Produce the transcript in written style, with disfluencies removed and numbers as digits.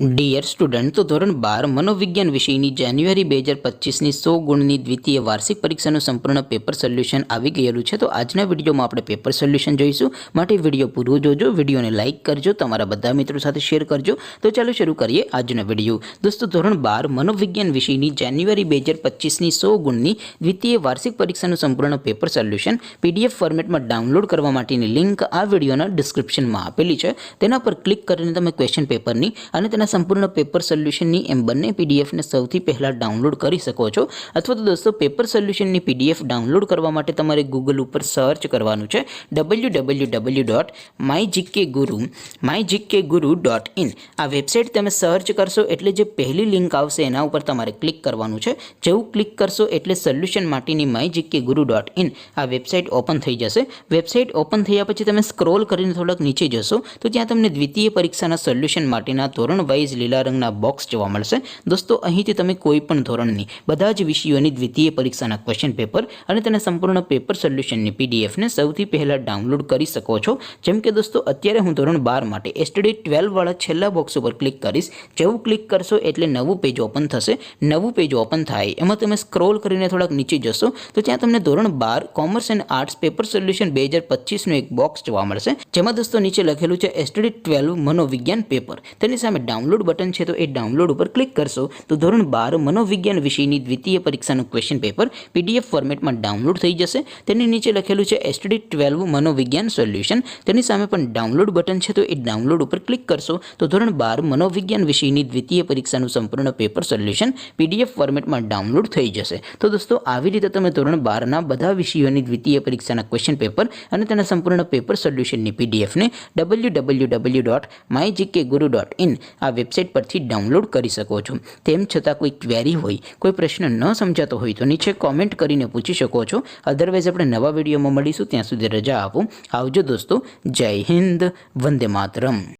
Dear student, તો ધોરણ 12 મનોવિજ્ઞાન વિષયની જાન્યુઆરી 2025ની 100 ગુણની દ્વિતીય વાર્ષિક પરીક્ષાનું સંપૂર્ણ પેપર સોલ્યુશન આવી ગયેલું છે। તો આજના વિડીયોમાં આપણે પેપર સોલ્યુશન જોઈશું। માટે વિડીયો પૂરો જોજો, વિડીયોને લાઇક કરજો, તમારા બધા મિત્રો સાથે શેર કરજો। તો ચાલો શરૂ કરીએ આજનો વિડીયો। દોસ્તો, ધોરણ 12 મનોવિજ્ઞાન વિષયની જાન્યુઆરી 2025ની 100 ગુણની દ્વિતીય વાર્ષિક પરીક્ષાનું સંપૂર્ણ પેપર સોલ્યુશન પીડીએફ ફોર્મેટમાં ડાઉનલોડ કરવા માટેની લિંક આ વિડીયોના ડિસ્ક્રિપ્શનમાં આપેલી છે। તેના પર ક્લિક કરીને તમે ક્વેશ્ચન પેપરની અને તેના સંપૂર્ણ પેપર સોલ્યુશનની એમ બંને પીડીએફને સૌથી પહેલાં ડાઉનલોડ કરી શકો છો। અથવા તો દોસ્તો, પેપર સોલ્યુશનની પીડીએફ ડાઉનલોડ કરવા માટે તમારે ગૂગલ ઉપર સર્ચ કરવાનું છે www.mygkguru.in। આ વેબસાઇટ તમે સર્ચ કરશો એટલે જે પહેલી લિંક આવશે એના ઉપર તમારે ક્લિક કરવાનું છે। જેવું ક્લિક કરશો એટલે સોલ્યુશન માટેની mygkguru.in આ વેબસાઇટ ઓપન થઈ જશે। વેબસાઇટ ઓપન થયા પછી તમે સ્ક્રોલ કરીને થોડાક નીચે જશો તો ત્યાં તમને દ્વિતીય પરીક્ષાના સોલ્યુશન માટેના ધોરણ વાઇઝ લીલા રંગના બોક્સ જોવા મળશે। દોસ્તો, અહીંથી તમે કોઈ પણ ધોરણની બધા જ વિષયોની દ્વિતીય પરીક્ષાના ક્વેશ્ચન પેપર અને તેના સંપૂર્ણ પેપર સોલ્યુશનની પીડીએફને સૌથી પહેલાં ડાઉનલોડ કરી શકો છો। જેમ કે દોસ્તો, અત્યારે હું ધોરણ 12 માટે એસટીડી 12 વાળા છેલ્લા બોક્સ ઉપર ક્લિક કરીશ। જેવું ક્લિક કરશો એટલે નવું પેજ ઓપન થશે। નવું પેજ ઓપન થાય એમાં તમે સ્ક્રોલ કરીને થોડાક નીચે જશો તો ત્યાં તમને ધોરણ 12 commerce and arts paper solution 2025નું એક બોક્સ જોવા મળશે। જેમાં દોસ્તો નીચે લખેલું છે એસટીડી 12 મનોવિજ્ઞાન પેપર। તેની સામે ડાઉનલોડ બટન છે, તો એ ડાઉનલોડ ઉપર ક્લિક કરશો તો ધોરણ 12 મનોવિજ્ઞાન વિષયની દ્વિતીય પરીક્ષાનું ક્વેશ્ચન પેપર પીડીએફ ફોર્મેટમાં ડાઉનલોડ થઈ જશે। તેની નીચે લખેલું છે એસટીડી 12 મનોવિજ્ઞાન સોલ્યુશન। તેની સામે પણ ડાઉનલોડ બટન છે, તો એ ડાઉનલોડ ઉપર ક્લિક કરશો તો ધોરણ 12 મનોવિજ્ઞાન વિષયની દ્વિતીય પરીક્ષાનું સંપૂર્ણ પેપર સોલ્યુશન પીડીએફ ફોર્મેટમાં ડાઉનલોડ થઈ જશે। તો દોસ્તો, આવી રીતે તમે ધોરણ 12ના બધા વિષયોની દ્વિતીય પરીક્ષાના ક્વેશ્ચન પેપર અને તેના સંપૂર્ણ પેપર સોલ્યુશનની પીડીએફને www.mygkguru.in આ વેબસાઇટ પરથી ડાઉનલોડ કરી શકો છો। તેમ છતાં કોઈ ક્વેરી હોય, કોઈ પ્રશ્ન ન સમજાતો હોય તો નીચે કોમેન્ટ કરીને પૂછી શકો છો। અધરવાઇઝ આપણે નવા વિડીયોમાં મળીશું, ત્યાં સુધી રજા આપો। આવજો દોસ્તો, જય હિન્દ, વંદે માતરમ।